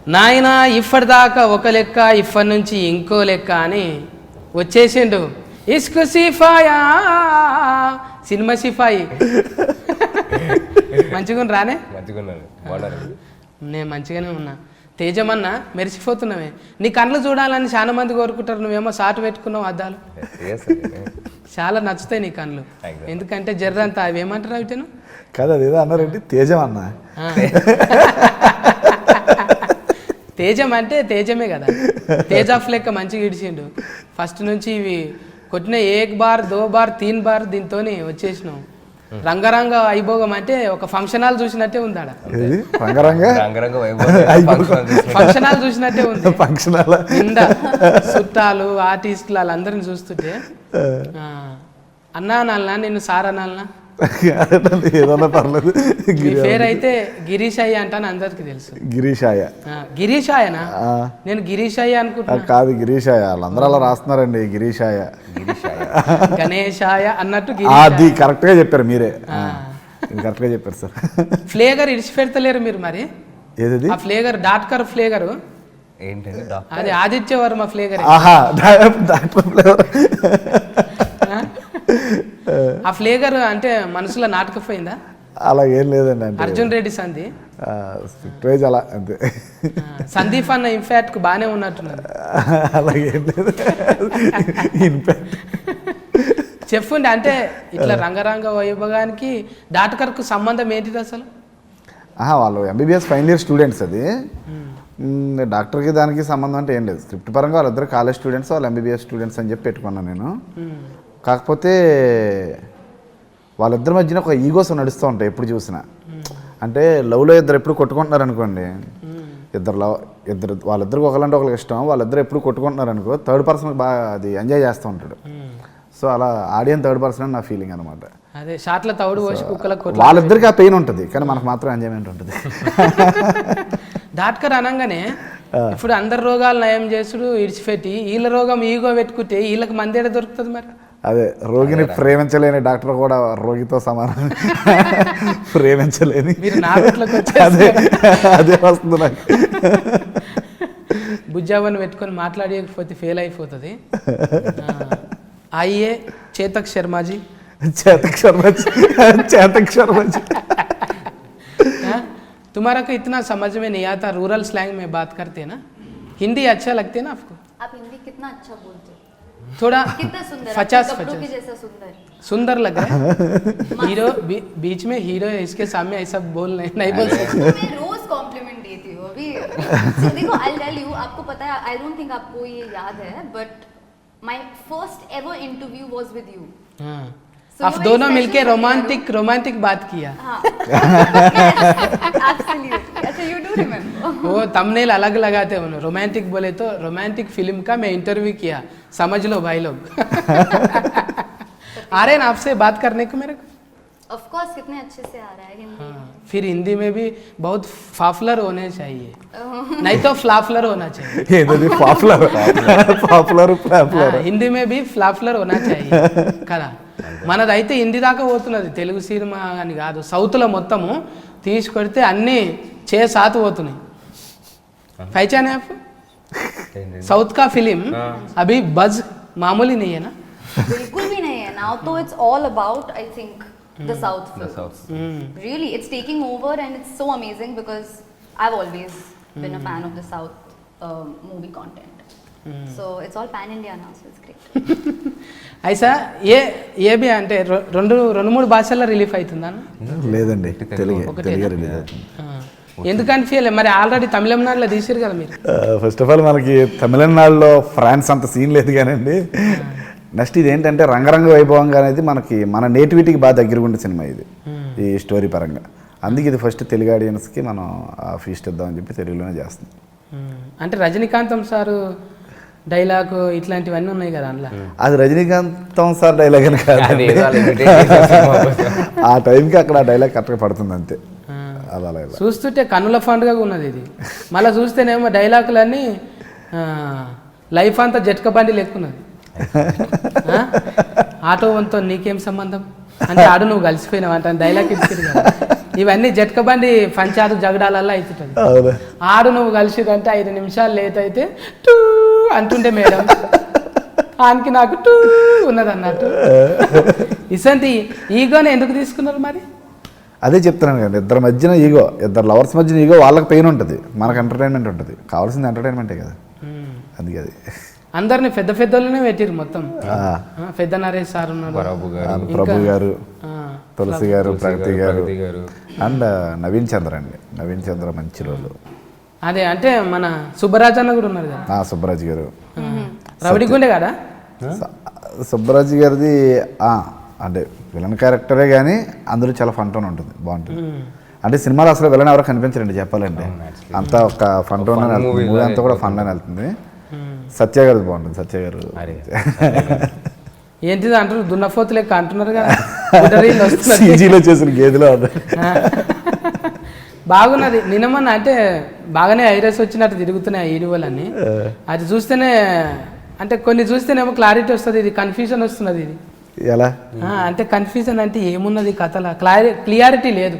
నాయన ఇప్పటిదాకా ఒక లెక్క ఇప్పటి నుంచి ఇంకో లెక్క అని వచ్చేసిండు. ఇస్కు సిఫాయా సినిమా సిఫాయి. మంచిగా రానే? నేను మంచిగానే ఉన్నా. తేజమన్నా మెరిసిపోతున్నావే. నీ కళ్ళు చూడాలని చాలా మంది కోరుకుంటారు, నువ్వేమో సాటు పెట్టుకున్నావు అద్దాలు. చాలా నచ్చుతాయి నీ కళ్ళు, ఎందుకంటే జర్రంతా అవి ఏమంటారు అవిటను కదా, అదేదో అన్నారండి తేజం అన్న. తేజం అంటే తేజమే కదా, తేజ్ ఆఫ్ లెక్క మంచిగా ఇడిచిండు. ఫస్ట్ నుంచి ఇవి కొట్టిన 1 బార్ 2 బార్ 3 బార్ దీంతో వచ్చేసినావు. రంగరంగ వైభోగం అంటే ఒక ఫంక్షన్ హాల్ చూసినట్టే ఉంది. ఆడ ఫంక్షన్ హాల్ చూసినట్టే ఉంది. ఫంక్షన్ హాల్ కింద చుట్టాలు ఆర్టిస్టులు వాళ్ళందరిని చూస్తుంటే అన్నా అనాలనా నిన్ను సార్ అనాలనా? ఏదన్నా పర్లేదు. పేరు అయితే గిరీష్ అయ్య అంటాను అందరికి తెలుసు. గిరీష్ అయ్యనా? నేను గిరీష్ అయ్య అనుకుంటున్నా. కాదు గిరీష్ అయ్య, వాళ్ళందరూ అలా రాస్తున్నారండి. గిరీష్ అయ్య గణేశాయ అన్నట్టు అది కరెక్ట్ గా చెప్పారు మీరే, కరెక్ట్ గా చెప్పారు సార్. ఫ్లేగర్ ఇడిచి పెడతలేరు మీరు మరి. ఏది ఆ ఫ్లేగర్? డాట్కర్ ఫ్లేగర్ అది ఆదిత్య వర్మ ఫ్లేగర్. ఆ ఫ్లేగర్ అంటే మనసులో నాటకపోయిందా? అలా ఏం లేదండి. అంటే అర్జున్ రెడ్డి సంధి అలా అంతే. సందీప్ అన్న ఇంపాక్ట్ బాగానే ఉన్నట్టున్నారు. అలాగేం లేదు. చెప్పండి, అంటే ఇట్లా రంగరంగ వైభవానికి డాట్కర్కు సంబంధం ఏంటిది అసలు? వాళ్ళు ఎంబీబీఎస్ ఫైనల్ ఇయర్ స్టూడెంట్స్. అది డాక్టర్కి దానికి సంబంధం అంటే ఏం లేదు. స్క్రిప్ట్ పరంగా వాళ్ళిద్దరు కాలేజ్ స్టూడెంట్స్, వాళ్ళు ఎంబీబీఎస్ స్టూడెంట్స్ అని చెప్పి పెట్టుకున్నాను నేను. కాకపోతే వాళ్ళిద్దరి మధ్యన ఒక ఈగోస్ నడుస్తూ ఉంటాయి ఎప్పుడు చూసినా. అంటే లవ్లో ఇద్దరు ఎప్పుడు కొట్టుకుంటున్నారు అనుకోండి, వాళ్ళిద్దరికి ఒకళ్ళంటే ఒకరికి ఇష్టం, వాళ్ళిద్దరు ఎప్పుడు కొట్టుకుంటున్నారు అనుకో, థర్డ్ పర్సన్ బాగా అది ఎంజాయ్ చేస్తూ ఉంటాడు. సో అలా ఆడియన్ థర్డ్ పర్సన్ అని నా ఫీలింగ్ అనమాట. అదే షాట్ల తౌడు పోసి కుక్కలకు వాళ్ళిద్దరికి ఆ పెయిన్ ఉంటుంది, కానీ మనకు మాత్రం ఎంజాయ్మెంట్ ఉంటుంది. డాక్టర్ అనగానే ఇప్పుడు అందరి రోగాలు నయం చేసుడు ఇడిచిపెట్టి వీళ్ళ రోగం ఈగో పెట్టుకుంటే వీళ్ళకి మంది ఏడ దొరుకుతుంది మరి? అదే రోగిని ప్రేమించలేని డాక్టర్ కూడా రోగితో సమానం. ప్రేమించలేని అదే వస్తుంది నాకు. బుజ్జావని పెట్టుకొని మాట్లాడకపోతే ఫెయిల్ అయిపోతుంది. आइए चेतक शर्मा जी. तुम्हारा को इतना समझ में नहीं आता, रूरल स्लैंग में बात करते हैं ना, हिंदी अच्छा लगते है ना आपको? आप हिंदी कितना अच्छा बोलते हो, थोड़ा कितना सुंदर, 50 जैसा सुंदर लग रहा है. हीरो बीच में हीरो है, इसके सामने ऐसा बोल नहीं बोल सकते. मैं रोज कॉम्प्लीमेंट देती हूँ अभी. So, देखो आई टेल यू, आपको पता है, आई डोंट थिंक आपको ये याद है, but my first ever interview was with you. So आप दोनों मिलके रोमांटिक बात किया. Absolutely. अच्छा, you do remember. वो thumbnail अलग लगाते हैं, रोमांटिक बोले तो रोमांटिक फिल्म का मैं इंटरव्यू किया, समझ लो भाई लोग. आ रहे हैं ना आपसे बात करने को मेरे को? Of course, कितने अच्छे से आ रहा है हिंदी. फिर हिंदी में भी बहुत फाफलर होने चाहिए, नहीं तो फ्लाफलर होना चाहिए. హిందీ మే బి ఫ్లాఫ్లర్ होना चाहिए కదా. మనదైతే హిందీ దాకా పోతున్నది, తెలుగు సినిమా అని కాదు. సౌత్లో మొత్తము తీసుకొడితే అన్నీ 6-7 పోతున్నాయి. పైచానే आप साउथ का फिल्म अभी बज मामूली नहीं है ना? बिल्कुल भी नहीं है. Now तो it's all about, I think, the South films. Really, it's taking over and it's so amazing because I've always been a fan of the South movie content. So it's all pan India now, so it's great. ऐसा ये भी అంటే 2-3 భాషల్లో relief అవుతుందా? లేదండి, Telugu release అవుతుంది. ఎందుకంటే feel మరి ఆల్రెడీ తమిళనాడులో తీసారు కదా మీరు. ఫస్ట్ ఆఫ్ ఆల్ మనకి తమిళనాడులో ఫ్రాన్స్ అంత సీన్ లేదు కానండి. నెక్స్ట్ ఇది ఏంటంటే రంగరంగ వైభవంగా అనేది మనకి మన నేటివిటీకి బాగా దగ్గరగా ఉండే సినిమా ఇది, ఈ స్టోరీ పరంగా. అందుకే ఇది ఫస్ట్ తెలుగు ఆడియన్స్కి మనం ఫీస్ట్ ఇద్దామని చెప్పి తెలుగులోనే చేస్తాం. అంటే రజనీకాంతం సారు డైలాగ్ ఇట్లాంటివన్నీ ఉన్నాయి కదా అందులో. అది రజనీకాంతం సార్ డైలాగ్ అని కాదు, ఆ టైంకి అక్కడ ఆ డైలాగ్ కరెక్ట్గా పడుతుంది అంతే. అలా చూస్తుంటే కన్నుల పండుగగా ఉన్నది ఇది. మళ్ళీ చూస్తేనేమో డైలాగులన్నీ లైఫ్ అంతా జట్క బండి లెక్కున్నది. ఆటో వంతో నీకేం సంబంధం అంటే ఆడు నువ్వు కలిసిపోయినావు అంటే డైలాగ్ ఇచ్చారు కదా. ఇవన్నీ జట్కబండి పంచాయతీ జగడాలల్లో అవుతుంటుంది. అవును. ఆడు నువ్వు కలిసిరంటే 5 నిమిషాలు లేట్ అయితే టూ అంటుండే మేడం, ఆయనకి నాకు టూ ఉన్నది అన్నట్టు. ఇసంటి ఈగోని ఎందుకు తీసుకున్నారు మరి? అదే చెప్తున్నాను కదా, ఇద్దరి మధ్యన ఈగో, ఇద్దరు లవర్స్ మధ్యన ఈగో, వాళ్ళకి పెయిన్ ఉంటుంది, మనకు ఎంటర్టైన్మెంట్ ఉంటుంది. కావాల్సింది ఎంటర్టైన్మెంటే కదా, అందుకే అది. అందరిని పెద్ద పెద్దోళ్ళనే పెట్టిరు మొత్తం. పెద్ద నరేష్ సార్ ఉన్నారు, ప్రభు గారు, ఆ, తులసి గారు, ప్రగతి గారు అండ్ నవీన్ చంద్ర అండి. నవీన్ చంద్ర మంచి రోజు. అదే అంటే మన సుబ్బరాజ్ అన్న కూడా ఉన్నారు కదా, సుబ్బరాజు గారు. రవిడి గుండె కదా సుబ్బరాజు గారిది అంటే విలన్ క్యారెక్టరే కానీ అందులో చాలా ఫన్ టోన్ ఉంటుంది, బాగుంటుంది. అంటే సినిమాలో అసలు విలన్ ఎవరో కనిపించరండి చెప్పాలంటే, అంతా ఒక ఫన్ టోన్ అని వెళ్తుంది, మూవీ అంతా కూడా ఫన్ అని వెళ్తుంది. సత్య గారు బాగుంటుంది, సత్య గారు. ఏంటిది అంటారు దున్నపోతు లెక్క అంటున్నారు కదా, సీజీలో చేసిన గేదెలో బాగున్నది. నిన్నమన్న అంటే బాగానే ఐరస్ వచ్చినట్టు తిరుగుతున్నాయి ఈరువలన్నీ. అది చూస్తేనే అంటే కొన్ని చూస్తేనేమో క్లారిటీ వస్తుంది, ఇది కన్ఫ్యూజన్ వస్తున్నది. ఇది ఎలా అంటే కన్ఫ్యూజన్ అంటే ఏమున్నది కథల క్లియారిటీ లేదు.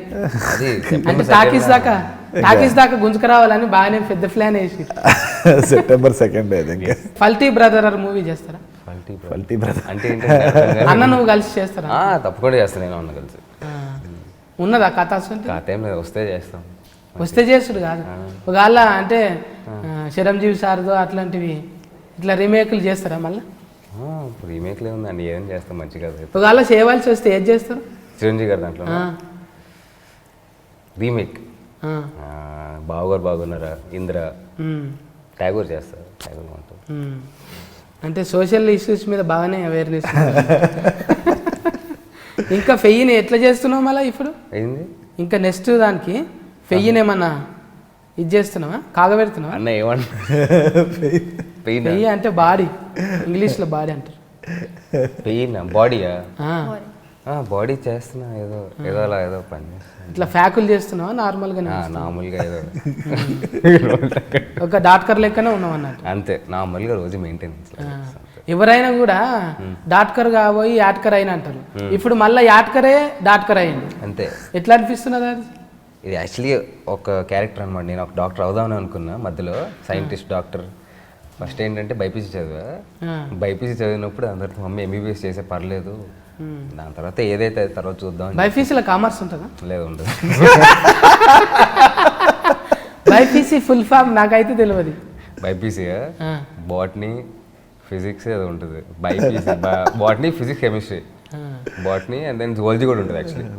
అంటే టాకీస్ దాకా గుంజుకు రావాలని బాగానే పెద్ద ప్లాన్ వేసి సెప్టెంబర్ 2 ఫల్టీ బ్రదర్ మూవీ చేస్తారా? ఫల్టీ బ్రదర్ అంటే అన్న నువ్వు కలిసి చేస్తారా? తప్పకుండా చేస్తాను, నేను అన్న కలిసి. ఉన్నదా కథ? కథ ఏం లేదు, వస్తే చేస్తాం. వస్తే చేస్తుడు కాదు, ఒకవేళ అంటే చిరంజీవి సార్దో అట్లాంటివి ఇట్లా రీమేక్లు చేస్తారా మళ్ళీ? రీమేక్లే ఉందండి, ఏం చేస్తాం మంచిగా. ఒకవేళ చేయవలసి వస్తే ఏం చేస్తారు? చిరంజీవి గారు దాంట్లో రీమేక్ బావగారు బాగున్నారా, ఇంద్ర, ట్యాగూర్ చేస్తారు. ట్యాగూర్ బాగుంటుంది. అంటే సోషల్ ఇష్యూస్ మీద బాగానే అవేర్నెస్. ఇంకా ఫెయ్యిని ఎట్లా చేస్తున్నావు మళ్ళీ ఇప్పుడు? అయింది ఇంకా నెక్స్ట్ దానికి ఫెయ్యిని ఏమన్నా ఇది చేస్తున్నావా, కాగబెడుతున్నావా? అన్న ఏమన్నా ఫెయ్యి అంటే బాడీ, ఇంగ్లీష్లో బాడీ అంటారు. పెయిన్ బాడీయా? బాడీ చేస్తున్నా, ఏదో అలా ఏదో పని చేస్తున్నా. ఇట్లా ఫ్యాకులు చేస్తున్నావా నార్మల్గా? నార్మల్గా ఏదో ఒక డాక్టర్ లెక్కనే ఉన్నావు అన్నట్టు. అంతే, నార్మల్గా రోజు మెయింటెనెన్స్. ఎవరైనా కూడా డాక్టర్ కాబోయి యాట్కర్ అయిన అంటారు, ఇప్పుడు మళ్ళీ యాట్కరే డాక్టర్ అయ్యింది. అంతే. ఎట్లా అనిపిస్తున్నది అది? ఇది యాక్చువల్లీ ఒక క్యారెక్టర్ అనమాట. నేను ఒక డాక్టర్ అవుదామని అనుకున్నా మధ్యలో, సైంటిస్ట్ డాక్టర్. ఫస్ట్ ఏంటంటే బైపీసీ చదివా. బైపీసీ చదివినప్పుడు అందరితో మమ్మీ ఎంబీబీఎస్ చేసే పర్లేదు, దాని తర్వాత ఏదైతే తర్వాత చూద్దాం. బైపీసీలో కామర్స్ ఉంటుందా? లేదు, ఉండదు. బైపీసీ ఫుల్ ఫామ్ నాకైతే తెలియదు. బైపీసీ బాటనీ, ఫిజిక్స్ ఏదో ఉంటుంది. BiPC botany, physics, chemistry, botany and then zoology కూడా ఉంటుంది యాక్చువల్లీ.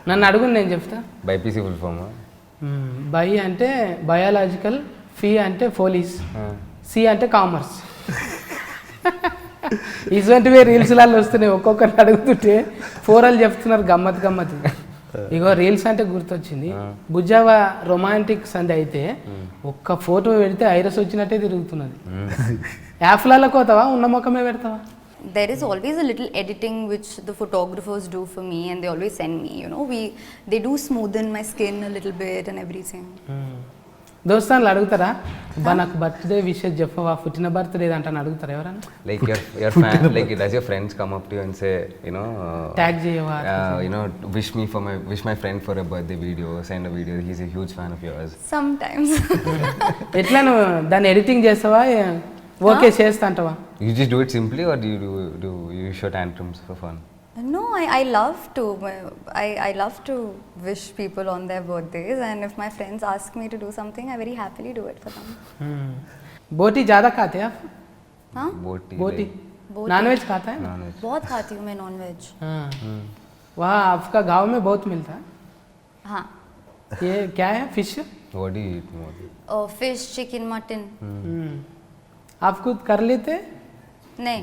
నన్ను అడుగు, నేను చెప్తా. బైపీసీ ఫుల్ ఫామ్ బై అంటే బయాలజికల్, ఫీ అంటే పోలీస్, సి అంటే కామర్స్. ఇటువంటివే రీల్స్లలో వస్తున్నాయి. ఒక్కొక్కరిని అడుగుతుంటే ఫోరల్ చెప్తున్నారు, గమ్మత్. ఇగో రీల్స్ అంటే గుర్తొచ్చింది, బుజ్జావా రొమాంటిక్ సంది అయితే ఒక్క ఫోటో పెడితే ఐరస్ వచ్చినట్టే తిరుగుతున్నది. యాప్లలో కోతావా, ఉన్న ముఖమే పెడతావా? There is always a little editing which the photographers do for me, and they always send me, they do smoothen my skin a little bit and everything. దోస్తాన్లు అడుగుతారా, బా నాకు బర్త్డే విషెస్ చెప్పవా, పుట్టిన బర్త్డే అంటాను అడుగుతారా ఎవరన్నా? like does your friends come up to you and say, tag చేయవా, wish my friend for a birthday video, send a video, he's a huge fan of yours? Sometimes. ఎట్లా నువ్వు దాన్ని editing చేస్తావా, ఓకే చేస్తా అంటావా? You just do it simply, or do you show tantrums for fun? No, I love to. I love to wish people on their birthdays, and if my friends ask me to do something, I very happily do it for them. बोटी ज़्यादा खाते हैं आप? हाँ? बोटी nonveg खाता है ना? बहुत खाती हूँ मैं नॉनवेज. हाँ. वहाँ आपका गांव में बहुत मिलता है? हाँ. ये क्या है, fish? What do you eat more? Fish, chicken, mutton. आप खुद कर लेते? नहीं.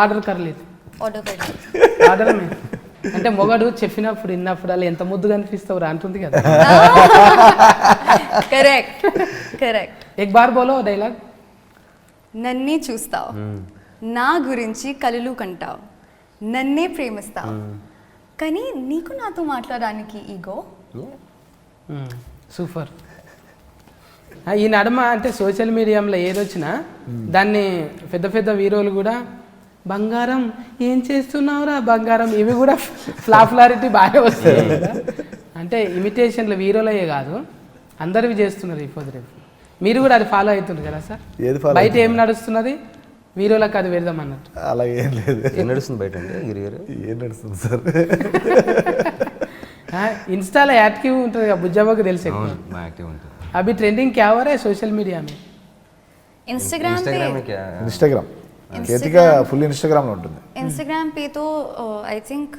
ఆర్డర్ कर लेते? ఆర్డర్ कर. ఆర్డర్ में అంటే మొగడు చెప్పినప్పుడు విన్నప్పుడు అలా ఎంత ముద్దుగా అనిపిస్తావు అంటుంది కదా. కరెక్ట్. एक बार बोलो డైలాగ్. నన్నే చూస్తావు, నా గురించి కలలు కంటావు, నన్నే ప్రేమిస్తావు, కానీ నీకు నాతో మాట్లాడడానికి ఈగో. సూపర్. ఈ నడమ అంటే సోషల్ మీడియాలో ఏదొచ్చినా దాన్ని పెద్ద హీరోలు కూడా బంగారం ఏం చేస్తున్నావురా బంగారం, ఇవి కూడా ఫ్లాపులారిటీ బాగా వస్తుంది కదా. అంటే ఇమిటేషన్లు హీరోలయే కాదు అందరివి చేస్తున్నారు ఈ పొద్దు రేపు. మీరు కూడా అది ఫాలో అవుతుంది కదా సార్? ఏది follow బయట ఏం నడుస్తున్నది హీరోలకు అది పెడదాం అన్నట్టు. అలా ఏం లేదు. ఏం నడుస్తుంది బయట అండి గిరిగారు? ఏం నడుస్తుంది సార్? इंस्टाला యాక్టివ్ ఉంటుంది కదా బుజ్జవ్వకు తెలిసే मैं एक्टिव हूं। अभी ट्रेंडिंग क्या हो रहा है सोशल मीडिया में? इंस्टाग्राम इंस्टाग्राम में पे क्या ఇన్స్టాగ్రామ్ చేతిగా ఫుల్ ఇన్స్టాగ్రామ్లో ఉంటుంది. इंस्टाग्राम पे तो आई थिंक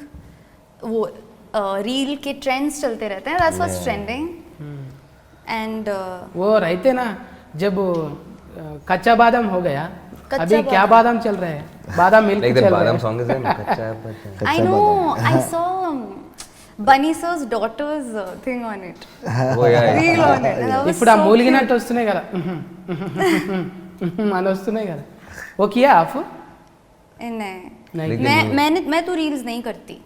वो रील के ट्रेंड्स चलते रहते हैं, दैट्स व्हाट्स ट्रेंडिंग एंड वो रहते ना जब कच्चा बादाम हो गया, कच्चा अभी क्या बादाम चल रहा है? बादाम मिल्क लाइक चल दैट रहा बादाम है. सॉन्ग इज कच्चा बादाम। I know I saw Bunny Sir's daughter's thing on it. वो यार Reel on it. And that was ఇప్పుడు ఆ so మూలిగినట్టు వస్తున్నాయి కదా అని వస్తున్నాయి కదా. वो किया आप? cute. नहीं नहीं. मैं तो रील्स नहीं करती.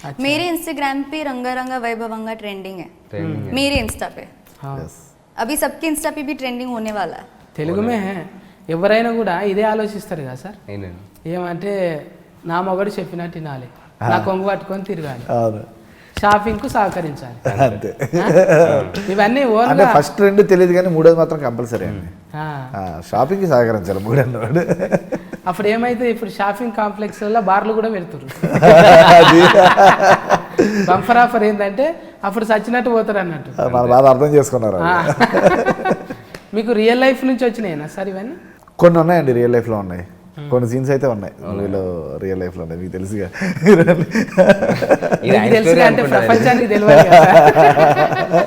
अच्छा. मेरे इंस्टाग्राम पे रंगा रंगा वैभवंगा ट्रेंडिंग है, ट्रेंडिंग है। मेरे इंस्टा पे हाँ. Yes. अभी सबके इंस्टा पे भी ट्रेंडिंग होने वाला है. తెలుగు మే ఎవరైనా కూడా ఇదే ఆలోచిస్తారు కదా సార్. ఏంటండి ఏమంటే నా మొగడు చెప్పినట్టు వినాలి, నా కొంగు పట్టుకొని తిరగాలి, అవును షాపింగ్ కు సహకరించాలి. అంతే. ఇవన్నీ ఓన్ అంటే ఫస్ట్ రెండు తెలియదు కానీ మూడోది మాత్రం కంపల్సరీ అండి. షాపింగ్కి సహకరించాలి మూడన్నవాడు. అప్పుడు ఏమైతే ఇప్పుడు షాపింగ్ కాంప్లెక్స్ వల్ల బార్లు కూడా పెడుతున్నారు. బంఫర్ ఆఫర్ ఏంటంటే అప్పుడు చచ్చినట్టు పోతారు అన్నట్టు. మన బాధ అర్థం చేసుకున్నారు. మీకు రియల్ లైఫ్ నుంచి వచ్చినాయినా సార్ ఇవన్నీ? కొన్ని ఉన్నాయండి రియల్ లైఫ్లో ఉన్నాయి, కొన్ని సీన్స్ అయితే ఉన్నాయి మూవీలో రియల్ లైఫ్లో ఉన్నాయి. మీకు తెలుసుగా. మీకు తెలుసు అంటే ప్రపంచానికి తెలియదు కదా.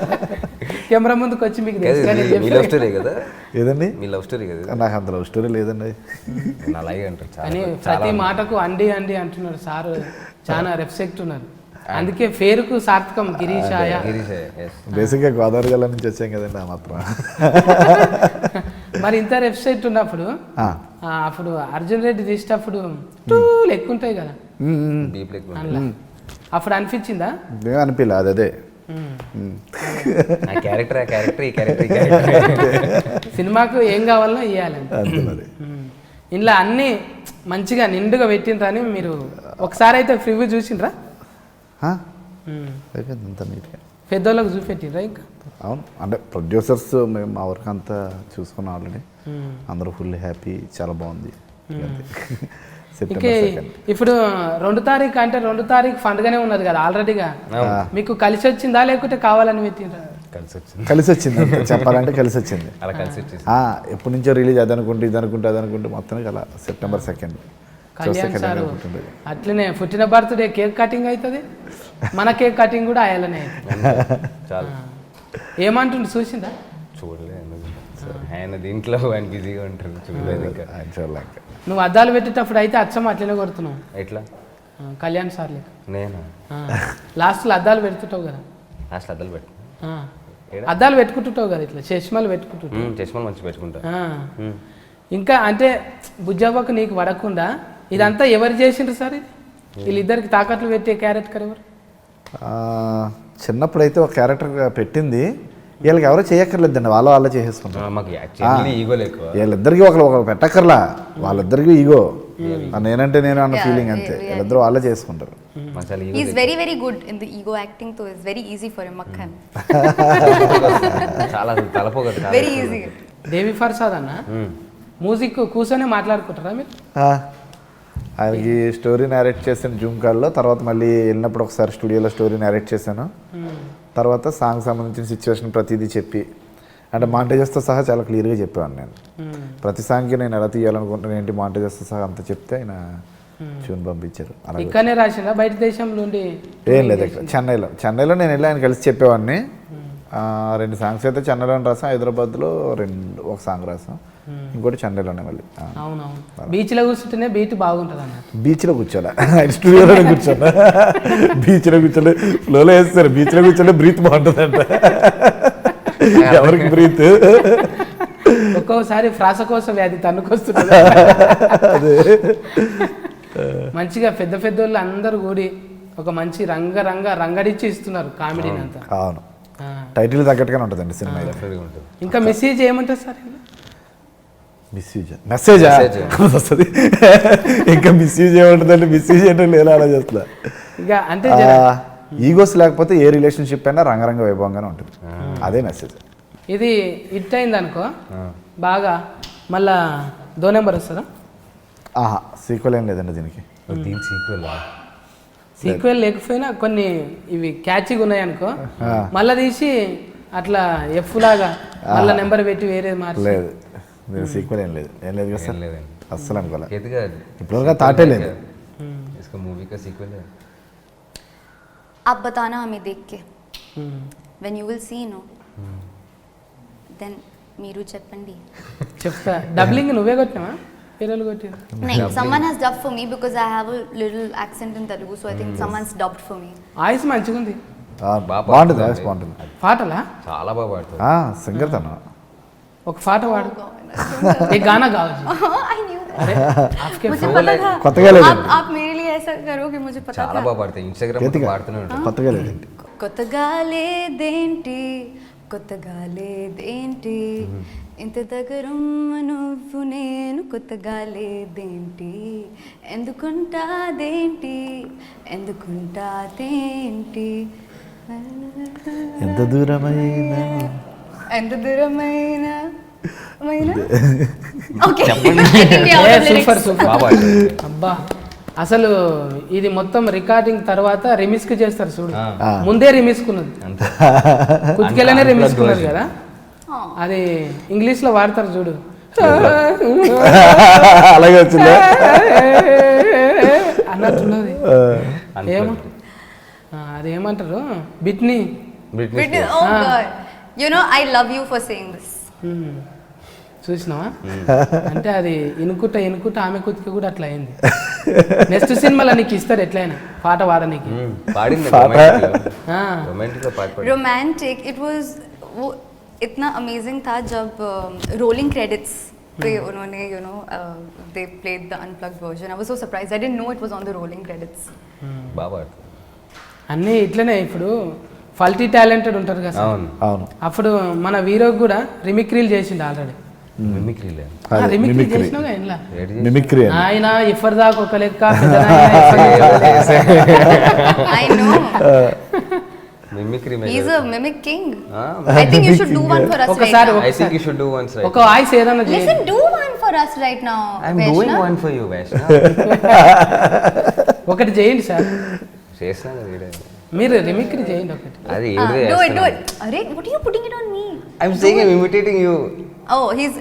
కెమెరా ముందుకు వచ్చి మీకు తెలుసు కానీ మీ లవ్ స్టోరీ కదా ఏదండి? మీ లవ్ స్టోరీ కదా? నాకు అంత లవ్ స్టోరీ లేదండి. నా అలాగే అంటారు అని ప్రతి మాటకు అండి అండి అంటున్నారు సార్, చాలా రెస్పెక్ట్ ఉన్నారు. అందుకే పేరుకు సార్థకం గిరీశాయ. గిరీష్ yes బేసిక్గా గోదావరి జిల్లా నుంచి వచ్చాం కదండి ఆ మాత్రం. మరి ఇంత వెబ్సైట్ ఉన్నప్పుడు అప్పుడు అర్జున్ రెడ్డి తీసేటప్పుడు టూలు ఎక్కువ ఉంటాయి కదా డీప్ లెక్ అందులో. అప్పుడు అనిపించిందా? ఏం అనిపించలే అది అదే. ఆ క్యారెక్టర్ ఈ క్యారెక్టర్ సినిమాకు ఏం కావాలనో ఇవ్వాలండి. అంతే మరి. ఇంట్లో అన్నీ మంచిగా నిండుగా పెట్టిండ్రని మీరు ఒకసారి అయితే ప్రివ్యూ చూసిండ్రా? అయిపోయింది అంత నీట్గా. పెద్దోళ్ళకి చూపెట్టిండ్రా ఇంకా? అవును, అంటే ప్రొడ్యూసర్స్ మేము మా వర్క్ అంతా చూసుకున్నాం ఆల్రెడీ. అందరూ ఫుల్ హ్యాపీ, చాలా బాగుంది. ఇంకే ఇప్పుడు 2 తారీఖు అంటే 2 తారీఖు పండుగనే ఉన్నది కదా ఆల్రెడీగా. మీకు కలిసి వచ్చిందా లేకుంటే కావాలని పెట్టిండ్రా? కలిసి వచ్చింది అంతే. చెప్పాలంటే కలిసి వచ్చింది. అలా కలిసి వచ్చేసి ఎప్పటి నుంచో రిలీజ్ అదనుకుంటే ఇదనుకుంటే అదనుకుంటే మొత్తానికి అలా September 2 కళ్యాణ్ సార్ అట్లనే పుట్టిన బర్త్డే కేక్ కటింగ్ అవుతుంది, మన కేక్ కటింగ్ కూడా ఆయననే అవుతుంది. చాలు. ఏమంటుండు చూసిందా? చూడలేదు ఆయన దీంట్లో ఆయన బిజీగా ఉంటారు, చూడలేదు ఇంకా. చూడలేక నువ్వు అద్దాలు పెట్టేటప్పుడు అయితే అచ్చం అట్లనే కొడుతున్నావు ఎట్లా కళ్యాణ్ సార్ లేక. నేను లాస్ట్లో అద్దాలు పెడుతుంటావు కదా, లాస్ట్ అద్దలు పెట్టు అద్దాలు పెట్టుకుంటుంటావు కదా, ఇట్లా చష్మాలు పెట్టుకుంటుంటావు. చష్మాలు మంచి పెట్టుకుంటా. ఇంకా అంటే బుజ్జవ్వకు నీకు పడకుండా ఇదంతా ఎవరు చేసిండ్రు సార్? ఇది వీళ్ళిద్దరికి తాకట్లు పెట్టే క్యారెక్టర్ ఎవరు? చిన్నప్పుడైతే ఒక క్యారెక్టర్ పెట్టింది, వీళ్ళకి ఎవరో చేయక్కర్లేదండి, వాళ్ళ చేసేసుకుంటారు. మాకు యాక్చువల్లీ ఈగో ఎక్కువ. వీళ్ళిద్దరికి ఒకరు పెట్టక్కర్లా, వాళ్ళిద్దరికి ఈగో. నేనంటే నేను అన్న ఫీలింగ్ అంతే. వీళ్ళిద్దరు వాళ్ళే చేసుకుంటారు. He's very very good in the ego acting, so it's very easy for him. Makhan చాలా తలపోగ very easy. దేవి ఫర్సాద్ అన్న మ్యూజిక్ కూర్చొని మాట్లాడుకుంటారా మీరు? ఆయనకి స్టోరీ నేరేట్ చేశాను జూమ్ కాల్లో, తర్వాత మళ్ళీ వెళ్ళినప్పుడు ఒకసారి స్టూడియోలో స్టోరీ నేరేట్ చేశాను. తర్వాత సాంగ్ సంబంధించిన సిచ్యువేషన్ ప్రతిదీ చెప్పి, అంటే మాంటేజెస్తో సహా చాలా క్లియర్గా చెప్పాను నేను. ప్రతి సాంగ్కి నేను ఎలా తీయాలనుకుంటున్నాను ఏంటి మాంటేజెస్తో సహా అంతా చెప్తే ఆయన ట్యూన్ పంపించారు. ఇక్కడనే రాసిందా బయట దేశంలో ఉండి? ఏం లేదు, ఇక్కడ చెన్నైలో నేను వెళ్ళి ఆయన కలిసి చెప్పేవాడిని. 2 సాంగ్స్ అయితే చెన్నైలో రాసాం, హైదరాబాద్లో ఒక సాంగ్ రాసాం, ఇంకోటి చెన్నైలోనే మళ్ళీ. అవునవును, బీచ్లో కూర్చుంటేనే బీట్ బాగుంటుంది అన్న. బీచ్లో కూర్చోలే, స్టూడియోలోనే కూర్చోలే. బీచ్లో కూర్చోలే, ఫ్లోలో వేస్తారు. బీచ్లో కూర్చోలే బ్రీత్ బాగుంటుందంట. ఎవరికి బ్రీత్ ఒక్కోసారి శ్వాసకోశ వ్యాధి తన్నుకొస్తుంది. మంచిగా పెద్ద పెద్ద వాళ్ళు అందరూ కూడి ఒక మంచి రంగడిచ్చి ఇస్తున్నారు కామెడీని అంతా. అవును, టైటిల్ తగ్గట్టుగానే ఉంటుందండి సినిమా. ఇంకా మెసేజ్ ఏమంటారు సార్? మిస్యూజ్ మెసేజా వస్తుంది ఇంకా మిస్యూజ్ ఏముంటుందంటే మిస్యూజ్ ఏంటంటే నేను అలా చేస్తా. ఇక అంటే ఈగోస్ లేకపోతే ఏ రిలేషన్షిప్ అయినా రంగరంగ వైభవంగానే ఉంటుంది. అదే మెసేజ్. ఇది హిట్ అయింది అనుకో బాగా, మళ్ళా 2 నెంబర్ వస్తుందా? ఆహా, సీక్వెల్ ఏం లేదండి దీనికి. దీని సీక్వెల్ లేకపోయినా కొన్ని ఇవి క్యాచిగా ఉన్నాయి అనుకో, మళ్ళీ తీసి అట్లా ఎఫ్ లాగా మళ్ళీ నెంబర్ పెట్టి వేరే మార్చి. లేదు, దీనికి సీక్వెల్ ఏం లేదు. ఏం లేదు కదా సార్, లేదండి అస్సలు అనుకోలే. కేతుగా ఇప్పటివరకు థాటే లేదు. इसका मूवी का सीक्वल है. आप बताना हमें देख के when you will see no then మీరు చెప్పండి. చెప్తా. డబ్లింగ్ నువ్వే కొట్టినావా పిల్లలు కొట్టి? someone has dubbed for me because I have a little accent in Telugu, so I think someone's dubbed for me. Voice మంచిగా ఉంది. బాగుంటుంది, వాయిస్ బాగుంటుంది. పాటలా? చాలా బాగా పాడుతుంది. సింగర్ తను. ఒక పాట పాడు. एक गाना गाओ जी. I knew that. अरे आपके मुझे पता था. కొత్తగా లేదు. आप मेरे लिए ऐसा करो कि मुझे पता చాలా था. బాగా పాడుతుంది. ఇన్‌స్టాగ్రామ్ లో పాడుతూనే ఉంటాడు. కొత్తగా లేదండి. కొత్తగా లేదేంటి, కొత్తగా లేదేంటి, ఇంత దగ్గరున్న నువ్వు నేను కొత్తగా లేదేంటి, ఎందుకుంటాదేంటి, ఎందుకుంటాదేంటి, ఎంత దూరమైనా ఎంత దూరమైన ఓకే. Super super. బాగా పాడుతుంది. అబ్బా అసలు ఇది మొత్తం రికార్డింగ్ తర్వాత రిమిక్స్ చేస్తారు చూడు. ఆ. ముందే రిమిక్స్ ఉన్నది, అంతే. కుతికెళ్ళనే రిమిక్స్ ఉన్నది కదా. అది ఇంగ్లీష్ లో వాడతారు చూడు. అలాగే వచ్చిందా అన్నట్టున్నది. అంతే. ఏమో అది ఏమంటారు, బిట్ని. British Oh God. You know, I love you for saying this. చూసినావా? అంటే అది ఇనుకుంటా ఆమె కుతికి కూడా అట్లా అయింది. నెక్స్ట్ సినిమాలో నీకు ఇస్తారు ఎట్లయినా పాట పాడనీకి. పాడింది ఆ. రొమాంటిక్ గా పాట పాడింది. Romantic. It was वो इतना amazing था जब rolling credits पे उन्होंने they played the unplugged version. I was so surprised. I didn't know it was on the rolling credits. బాగా పాడుతుంది. అన్నీ ఇట్లనే. ఇప్పుడు ఫల్టీ టాలెంటెడ్ ఉంటారు కదా సార్. అవును. అవును. అప్పుడు మన వీరోకి కూడా రిమిక్రీలు చేసిండు ఆల్రెడీ. మిమిక్రీ లేదు. రిమిక్రీ మిమిక్రీ. చేసినావుగా ఇంట్లో. మిమిక్రీ ఆయన ఇఫర్దాకా ఒక లెక్క, పెద్దనాయన I know. Mimicry He's a mimic king. I think you should do one for us right ఒకసారి now. I think you should do once right. ఒక వాయిస్ ఏదైనా చేయండి. Listen, do one for us right now. I'm Vaishnav. doing one for you, Vaishnav. ఒకటి చేయండి sir. చేసినా కదా ఈడే. మీరు రిమిక్రీ చేయండి ఒకటి. అది Do ఏడుదే it, do చేస్తున్నా. it. Arey, what are you putting it on me? I'm saying I'm imitating you. Oh, he's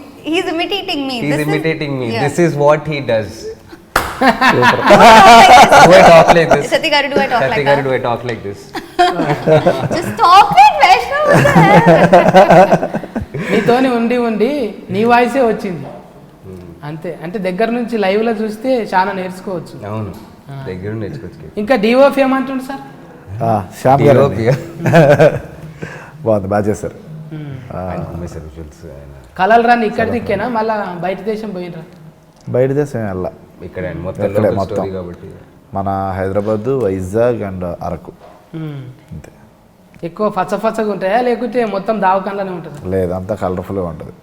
imitating me. He's This imitating me. Yeah. This is what he does. Do I talk like this? Sati garu, do I talk like Sati that? garu, do I talk like this? Just stop it, Vaishnav. What the hell? నీతోని ఉండి నీ వాయిసే వచ్చింది అంతే. అంటే దగ్గర నుంచి live లో చూస్తే చాలా నేర్చుకోవచ్చు. అవును, దగ్గర నేర్చుకోవచ్చు. ఇంకా డిఓపి ఏమంటుండు సార్? శ్యామ్ గారు DOP. బాగుంది, బాగా చేశారు. ఆయన అమ్మేశారు visuals ఆయన. కలలు రాని ఇక్కడ దిక్కేనా, మళ్ళా బయట దేశం పోయినరా? బయట దేశం వెళ్ళా, ఇక్కడ మొత్తం ఇక్కడే local మొత్తం. story కాబట్టి మన హైదరాబాద్, వైజాగ్ అండ్ అరకు అంతే. ఎక్కువ పచ్చగా ఉంటాయా లేకుంటే మొత్తం దావకంలోనే ఉంటుందా? లేదు, అంతా కలర్ఫుల్గా ఉంటుంది.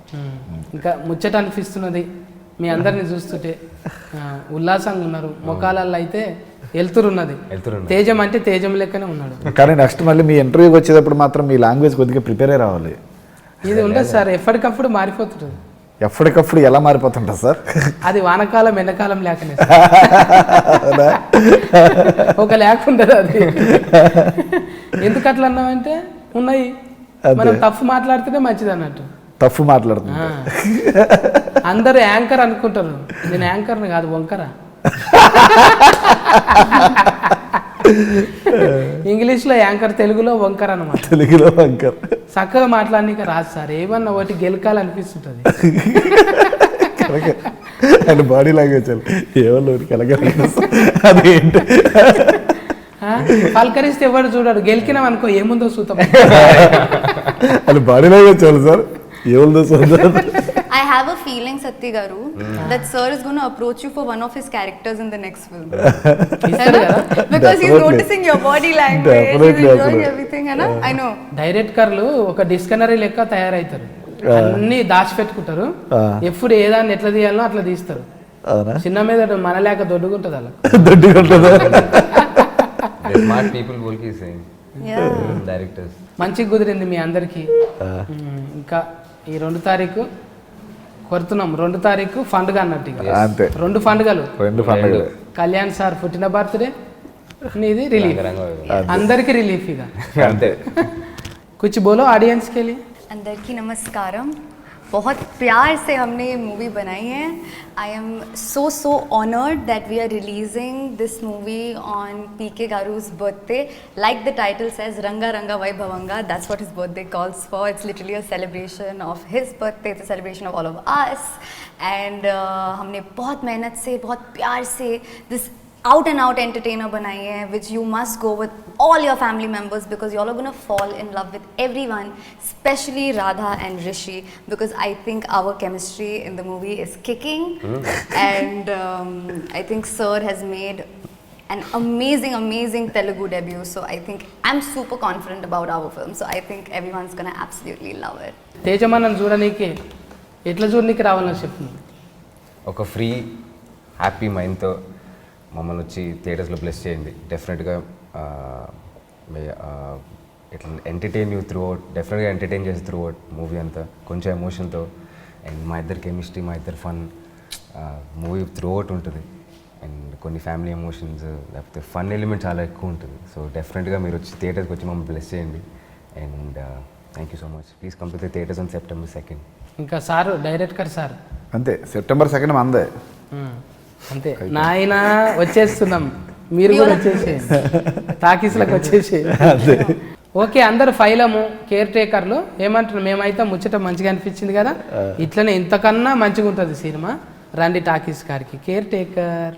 ఇంకా ముచ్చట అనిపిస్తున్నది మీ అందరిని చూస్తుంటే. ఉల్లాసంగా ఉన్నారు, ముఖాలలో అయితే వెళ్తురున్నది. తేజం అంటే తేజం లెక్కనే ఉన్నాడు. కానీ నెక్స్ట్ మళ్ళీ మీ ఇంటర్వ్యూకి వచ్చేటప్పుడు మాత్రం మీ లాంగ్వేజ్ కొద్దిగా ప్రిపేర్ అయ్యి రావాలి. ఇది ఉండదు సార్, ఎప్పటికప్పుడు మారిపోతుంటుంది. ఎప్పటికప్పుడు ఎలా మారిపోతుంటా సార్? అది వానకాలం ఎండాకాలం లేకనే ఒక లేక ఉండదు అది. ఎందుకు అట్లా అన్నామంటే ఉన్నాయి, మనం తప్పు మాట్లాడితేనే మంచిది అన్నట్టు. తప్పు మాట్లాడుతున్నా అందరూ యాంకర్ అనుకుంటారు, నేను యాంకర్ని కాదు, వంకర. ఇంగ్లీష్ లో యాంకర్, తెలుగులో వంకర్ అన్నమాట. తెలుగులో వంకర్. చక్కగా మాట్లాడనీక రాదు సార్, ఏమన్నా ఒకటి గెలకాలనిపిస్తుంటది. ఆయన బాడీ లాంగ్వేజ్ ఏమన్నా అదేంటి, పలకరిస్తే ఎవరు చూడడు, గెలికినాం అనుకో ఏముందో చూద్దాం. అది బాడీ లాంగ్వేజ్ చాలు సార్, ఏముందో చూద్దాం. I have a feeling, Sati garu, that sir is going to approach you for one of his characters in the next film. ఇస్తారు కదా. Because he's Definitely. noticing your body language, he's Definitely, enjoying definitely. everything, I know. డైరెక్టర్లు ఒక dictionary లెక్క తయారవుతారు. అన్ని దాచిపెట్టుకుంటారు. ఎప్పుడు ఏదాన్ని ఎట్లా తీయాలనో అట్లా తీస్తారు. అవునా? చిన్న మీద మన లేక దొడ్డుకుంటుంది అలా. దొడ్డిగా ఉంటుందా? స్మార్ట్ పీపుల్ బోల్కి Yeah. డైరెక్టర్స్. మంచిగా కుదిరింది మీ అందరికీ. ఇంకా ఈ 2 తారీఖు కొడుతున్నాం. 2 తారీఖు పండుగ అన్నట్టు ఇక. అంతే, 2 పండుగలు. 2 పండుగలు. కళ్యాణ్ సార్ పుట్టిన బర్త్డే, నీది రిలీఫ్, అందరికి రిలీఫ్ ఇక అంతే. कुछ बोलो ऑडियंस के लिए. अंदर की नमस्कारम. बहुत प्यार से हमने ये मूवी बनाई है. I am so honored that we are releasing this movie on PK Garu's birthday. Like the title says, Ranga Ranga Vaibhavanga. That's what his birthday calls for. It's literally a celebration of his birthday. It's a celebration of all of us. And हमने बहुत मेहनत से, बहुत प्यार से this out and out entertainer बनाई है, which you must go with all your family members because you all are going to fall in love with everyone, especially Radha and Rishi, because I think our chemistry in the movie is kicking. And I think Sir has made an amazing Telugu debut, so I think I'm super confident about our film, so I think everyone's going to absolutely love it. తేజమన్నను చూడనీకి ఎట్లా చూడనీకి రావాలని చెప్పు. ఒక free happy మైండ్తో మమ్మల్ని వచ్చి థియేటర్స్లో place చేయండి. డెఫినెట్గా ఇట్లా ఎంటర్టైన్ యూ త్రూ అవుట్, డెఫినెట్గా ఎంటర్టైన్ చేసి త్రూ అవుట్ మూవీ అంతా కొంచెం ఎమోషన్తో. అండ్ మా ఇద్దరు కెమిస్ట్రీ, మా ఇద్దరు ఫన్ మూవీ త్రూ అవుట్ ఉంటుంది. అండ్ కొన్ని ఫ్యామిలీ ఎమోషన్స్ లేకపోతే ఫన్ ఎలిమెంట్ చాలా ఎక్కువ ఉంటుంది. సో డెఫినెట్గా మీరు వచ్చి థియేటర్స్కి వచ్చి మమ్మల్ని బ్లెస్ చేయండి. And thank you so much. Please come to the theatres on September 2nd. ఇంకా సార్ డైరెక్టర్ సార్ అంతే, September 2 మందే. అంతే నాయన వచ్చేస్తున్నాం, మీరు కూడా వచ్చేసి టాకీస్లకు వచ్చేసి. ఓకే, అందరు ఫైలము కేర్ టేకర్లు ఏమంటున్నారు? మేమైతే ముచ్చట మంచిగా అనిపించింది కదా, ఇట్లనే ఇంతకన్నా మంచిగా ఉంటుంది సినిమా. రండి టాకీస్ గారికి. Care taker.